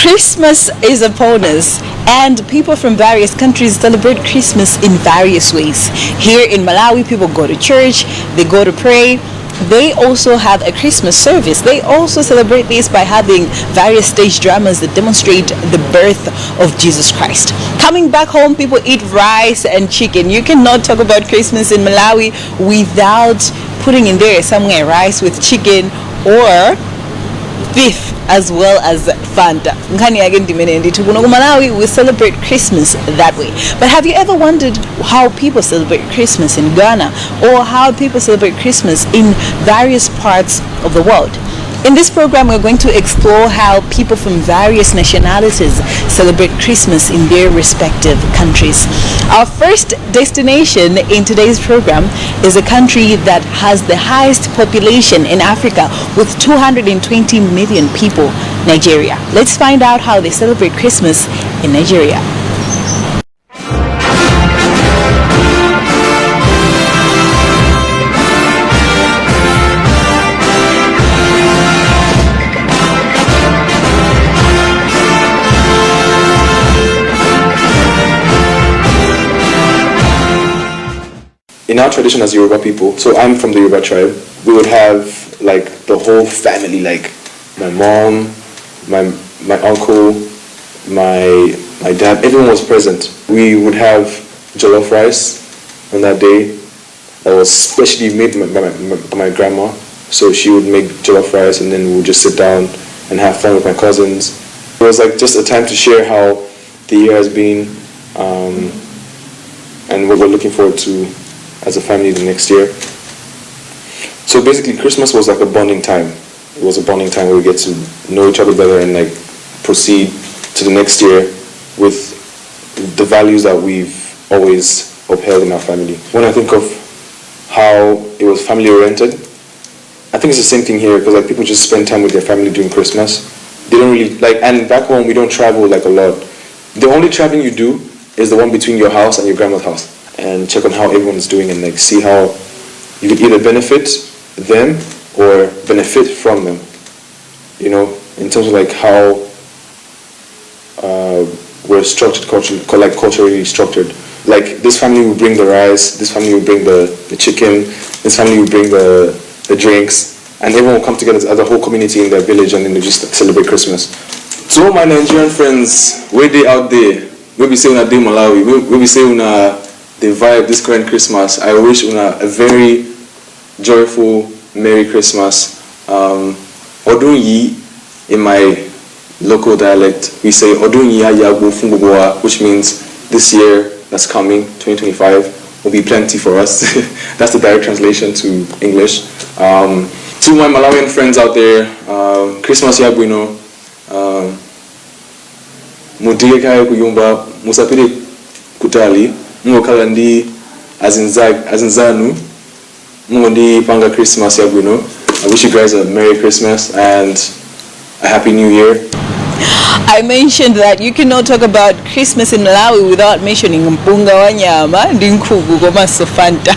Christmas is upon us, and people from various countries celebrate Christmas in various ways. Here in Malawi, people go to church, they go to pray. They also have a Christmas service. They also celebrate this by having various stage dramas that demonstrate the birth of Jesus Christ. Coming back home, people eat rice and chicken. You cannot talk about Christmas in Malawi without putting in there somewhere rice with chicken or beef as well as Fanta. Malawi, we celebrate Christmas that way. But have you ever wondered how people celebrate Christmas in Ghana, or how people celebrate Christmas in various parts of the world? In this program, we're going to explore how people from various nationalities celebrate Christmas in their respective countries. Our first destination in today's program is a country that has the highest population in Africa with 220 million people, Nigeria. Let's find out how they celebrate Christmas in Nigeria. In our tradition as Yoruba people, so I'm from the Yoruba tribe, we would have like the whole family, like my mom, my uncle, my dad, everyone was present. We would have jollof rice on that day that was specially made by my grandma. So she would make jollof rice, and then we would just sit down and have fun with my cousins. It was like just a time to share how the year has been, and what we're looking forward to as a family the next year. So basically Christmas was like a bonding time. It was a bonding time where we get to know each other better and like proceed to the next year with the values that we've always upheld in our family. When I think of how it was family oriented, I think it's the same thing here, because like people just spend time with their family during Christmas. They don't really like, and back home we don't travel like a lot. The only traveling you do is the one between your house and your grandma's house, and check on how everyone's doing and like see how you could either benefit them or benefit from them, you know, in terms of like how we're structured, culturally structured. Like this family will bring the rice, this family will bring the chicken, this family will bring the drinks, and everyone will come together as a whole community in their village, and then they just celebrate Christmas. To all my Nigerian friends, where they out there, we be saying una dey Malawi, we be saying una they vibe this current Christmas. I wish una a very joyful, Merry Christmas. Odun yi, in my local dialect, we say Odun yi ayago fungoboa, which means this year that's coming, 2025, will be plenty for us. That's the direct translation to English. To my Malawian friends out there, Christmas ya bueno. Mudige kaya kuyumba, musapire kutali. Mungo kalandi azinzanu. Mungo ndi panga Christmas ya bueno. I wish you guys a Merry Christmas and a Happy New Year. I mentioned that you cannot talk about Christmas in Malawi without mentioning mpunga wa nyama, ndinkugu goma sofanta.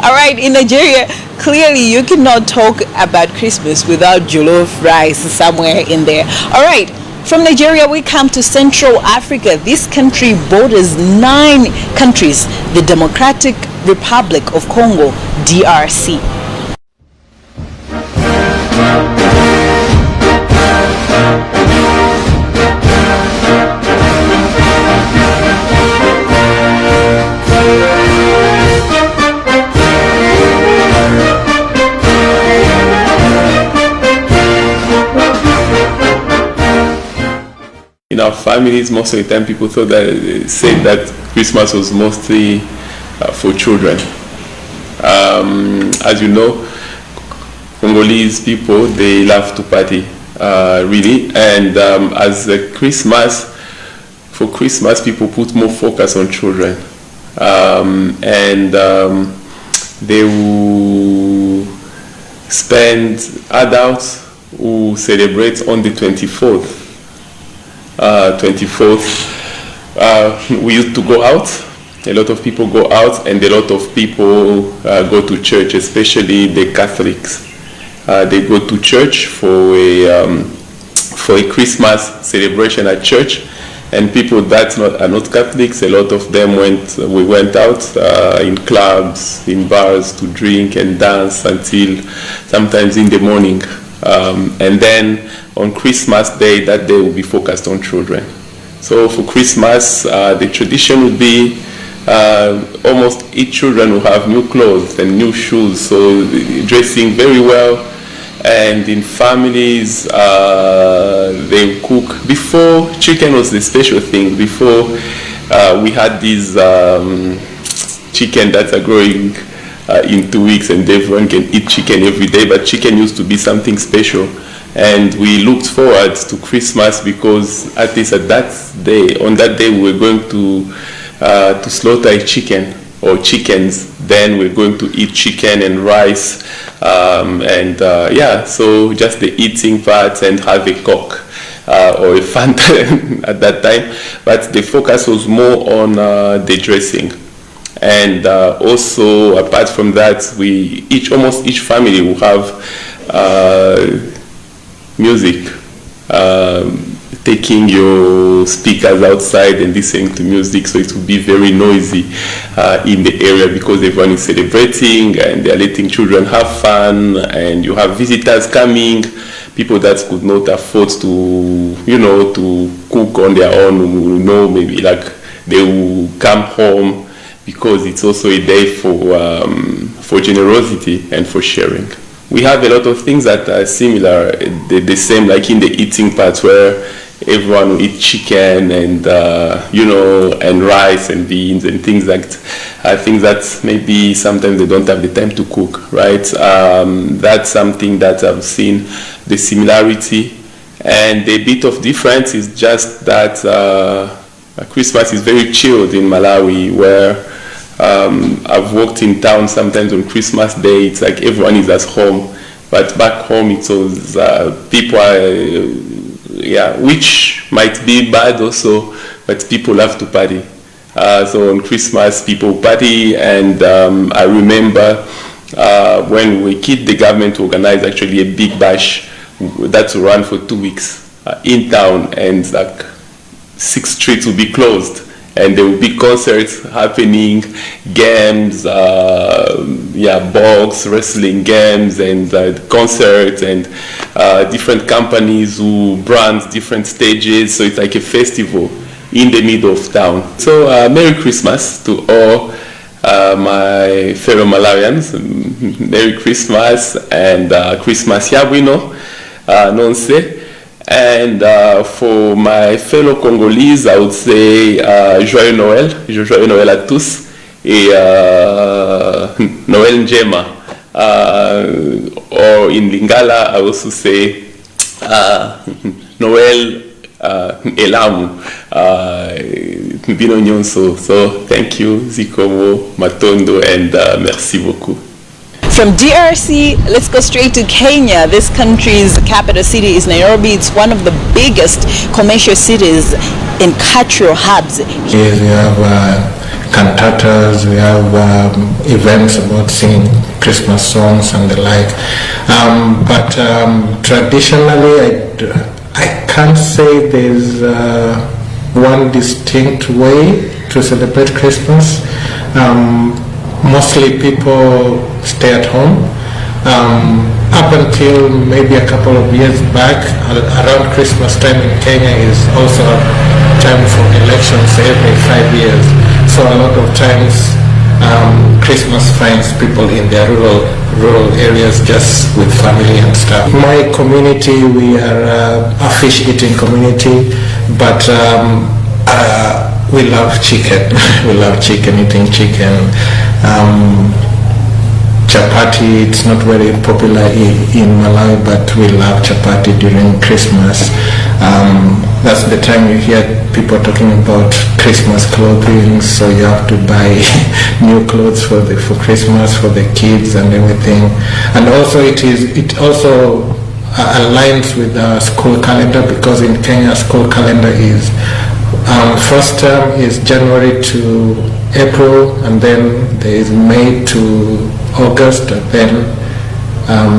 Alright, in Nigeria, clearly you cannot talk about Christmas without jollof rice somewhere in there. Alright, from Nigeria we come to Central Africa. This country borders 9 countries, the Democratic Republic of Congo, DRC. In our families, most of the time people said that Christmas was mostly for children. As you know, Congolese people, they love to party, really. And for Christmas, people put more focus on children. They will spend, adults who celebrate on the 24th. We used to go out. A lot of people go out, and a lot of people go to church, especially the Catholics. They go to church for a for a Christmas celebration at church. And people that are not Catholics, a lot of them we went out in clubs, in bars to drink and dance until sometimes in the morning. And then on Christmas Day, that day will be focused on children. So for Christmas, the tradition would be almost each children will have new clothes and new shoes, so dressing very well. And in families, they cook. Before, chicken was the special thing. Before, we had these chicken that are growing in 2 weeks, and everyone can eat chicken every day. But chicken used to be something special, and we looked forward to Christmas because at least on that day, we were going to slaughter a chicken or chickens. Then we're going to eat chicken and rice, so just the eating part and have a Coke or a Fanta at that time. But the focus was more on the dressing. And also, apart from that, almost each family will have music. Taking your speakers outside and listening to music, so it will be very noisy in the area because everyone is celebrating and they're letting children have fun, and you have visitors coming, people that could not afford to cook on their own, maybe like they will come home because it's also a day for generosity and for sharing. We have a lot of things that are similar, the same like in the eating part where everyone will eat chicken and and rice and beans and things that maybe sometimes they don't have the time to cook, right? That's something that I've seen the similarity, and the bit of difference is just that Christmas is very chilled in Malawi, where I've walked in town sometimes on Christmas Day, it's like everyone is at home, but back home it was people are which might be bad also, but people love to party. So on Christmas, people party, and I remember when we were kids, the government organized actually a big bash that will run for 2 weeks in town, and like 6 streets will be closed. And there will be concerts happening, games, box, wrestling games, and concerts, and different companies who brand different stages. So it's like a festival in the middle of town. So Merry Christmas to all my fellow Malawians. Merry Christmas, and Christmas Yabwino, nonse. And for my fellow Congolese, I would say Joyeux Noël à tous, et Noël Njema. Or in Lingala, I also say Noël Elamu, Bino Nyonso. So thank you, Zikomo, Matondo, and merci beaucoup. From DRC, let's go straight to Kenya. This country's capital city is Nairobi. It's one of the biggest commercial cities and cultural hubs. Yes, we have cantatas, we have events about singing Christmas songs and the like. But traditionally, I can't say there's one distinct way to celebrate Christmas. Mostly people stay at home. Up until maybe a couple of years back, around Christmas time in Kenya is also time for elections every 5 years. So a lot of times Christmas finds people in their rural areas just with family and stuff. My community, we are a fish eating community, but we love chicken. We love chicken, eating chicken. Chapati, it's not very popular in Malawi, but we love chapati during Christmas. That's the time you hear people talking about Christmas clothing, so you have to buy new clothes for Christmas for the kids and everything. And also it also aligns with the school calendar, because in Kenya school calendar is first term is January to April, and then there is May to August, and then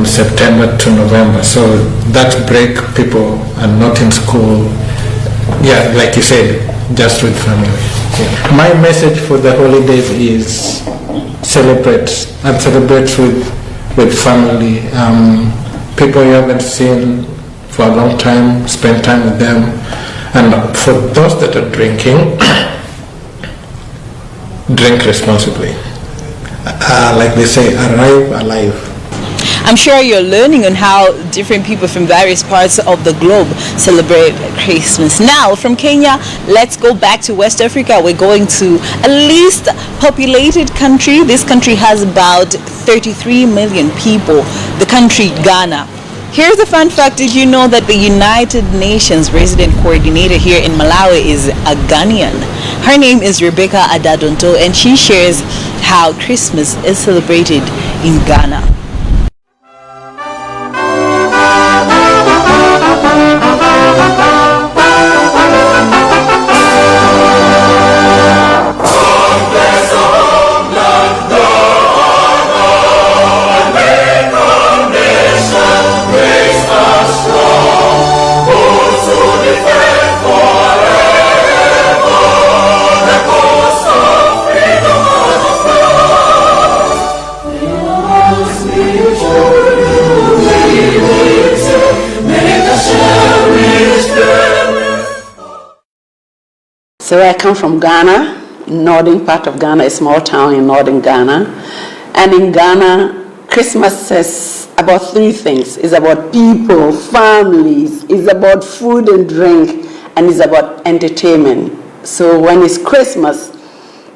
September to November. So that break, people are not in school. Yeah, like you said, just with family. Yeah. My message for the holidays is celebrate and celebrate with family. People you haven't seen for a long time, spend time with them. And for those that are drinking, drink responsibly. Like they say, arrive alive. I'm sure you're learning on how different people from various parts of the globe celebrate Christmas. Now, from Kenya, let's go back to West Africa. We're going to a least populated country. This country has about 33 million people. The country, Ghana. Here's a fun fact. Did you know that the United Nations resident coordinator here in Malawi is a Ghanaian? Her name is Rebecca Adadonto, and she shares how Christmas is celebrated in Ghana. So I come from Ghana, northern part of Ghana, a small town in northern Ghana. And in Ghana, Christmas says about three things. It's about people, families, it's about food and drink, and it's about entertainment. So when it's Christmas,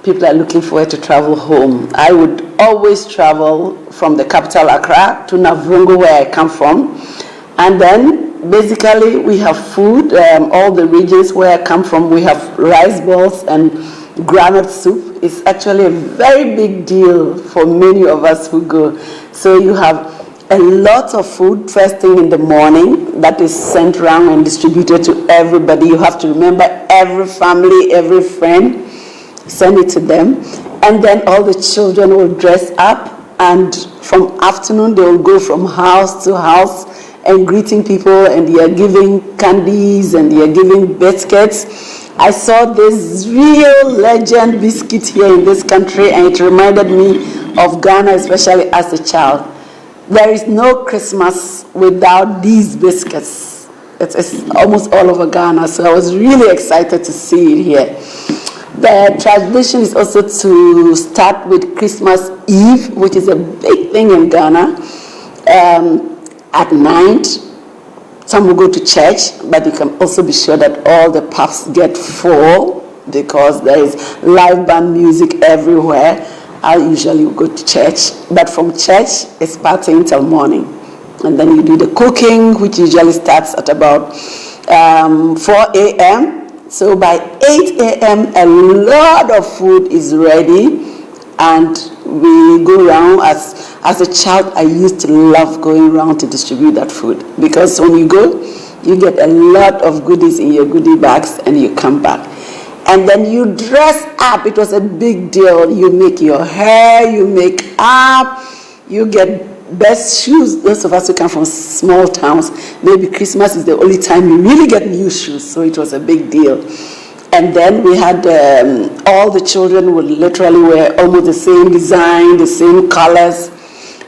people are looking forward to travel home. I would always travel from the capital Accra to Navrongo, where I come from. And then basically we have food, all the regions where I come from, we have rice balls and granite soup. It's actually a very big deal for many of us who go. So you have a lot of food first thing in the morning that is sent around and distributed to everybody. You have to remember every family, every friend, send it to them. And then all the children will dress up, and from afternoon they will go from house to house and greeting people, and they are giving candies and they are giving biscuits. I saw this real legend biscuit here in this country, and it reminded me of Ghana, especially as a child. There is no Christmas without these biscuits. It's almost all over Ghana, so I was really excited to see it here. The tradition is also to start with Christmas Eve, which is a big thing in Ghana. At night, some will go to church, but you can also be sure that all the pubs get full because there is live band music everywhere. I usually go to church, but from church, it's partying till morning. And then you do the cooking, which usually starts at about 4 a.m. So by 8 a.m., a lot of food is ready, and we go around. As a child, I used to love going around to distribute that food, because when you go, you get a lot of goodies in your goodie bags and you come back. And then you dress up. It was a big deal. You make your hair, you make up, you get best shoes. Those of us who come from small towns, maybe Christmas is the only time you really get new shoes, so it was a big deal. And then we had all the children would literally wear almost the same design, the same colors.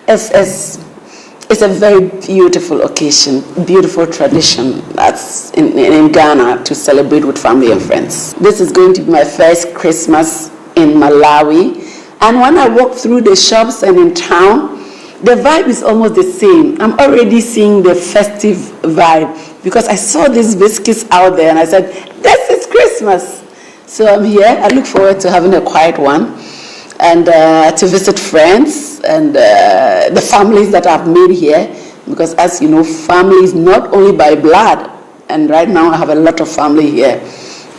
It's a very beautiful occasion, beautiful tradition that's in Ghana to celebrate with family and friends. This is going to be my first Christmas in Malawi. And when I walk through the shops and in town, the vibe is almost the same. I'm already seeing the festive vibe because I saw these biscuits out there and I said, this is Christmas. So I'm here. I look forward to having a quiet one and to visit friends and the families that I've made here, because as you know, family is not only by blood, and right now I have a lot of family here.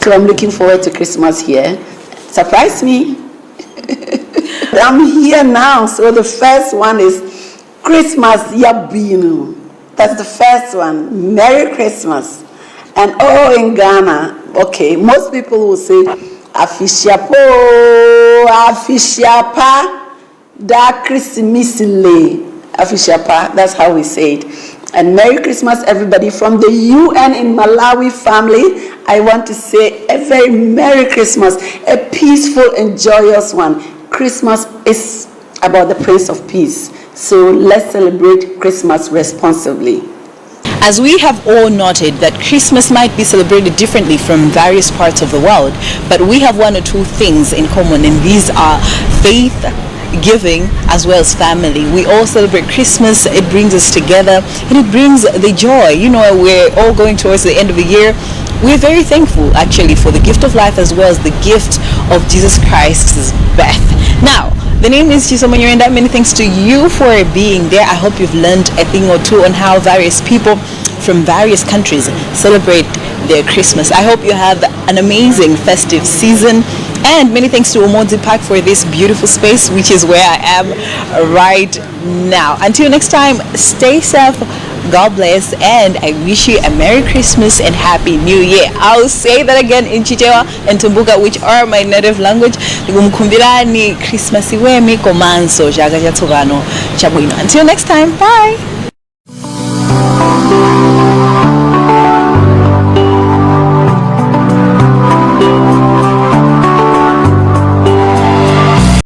So I'm looking forward to Christmas here. Surprise me. I'm here now. So the first one is Christmas Yabinu. That's the first one. Merry Christmas. And in Ghana, okay, most people will say Afishapo, Afishapa, Da Christmasile. Afishapa, that's how we say it. And Merry Christmas, everybody. From the UN in Malawi family, I want to say a very Merry Christmas, a peaceful and joyous one. Christmas is about the Prince of Peace. So let's celebrate Christmas responsibly. As we have all noted that Christmas might be celebrated differently from various parts of the world, but we have one or two things in common, and these are faith, giving, as well as family. We all celebrate Christmas. It brings us together and it brings the joy. You know, we're all going towards the end of the year. We're very thankful actually for the gift of life as well as the gift of Jesus Christ's birth. Now, the name is Chisomonyorenda. Many thanks to you for being there. I hope you've learned a thing or two on how various people from various countries celebrate their Christmas. I hope you have an amazing festive season. And many thanks to Omozi Park for this beautiful space, which is where I am right now. Until next time, stay safe, God bless, and I wish you a Merry Christmas and Happy New Year. I'll say that again in Chichewa and Tumbuka, which are my native language. Until next time, bye.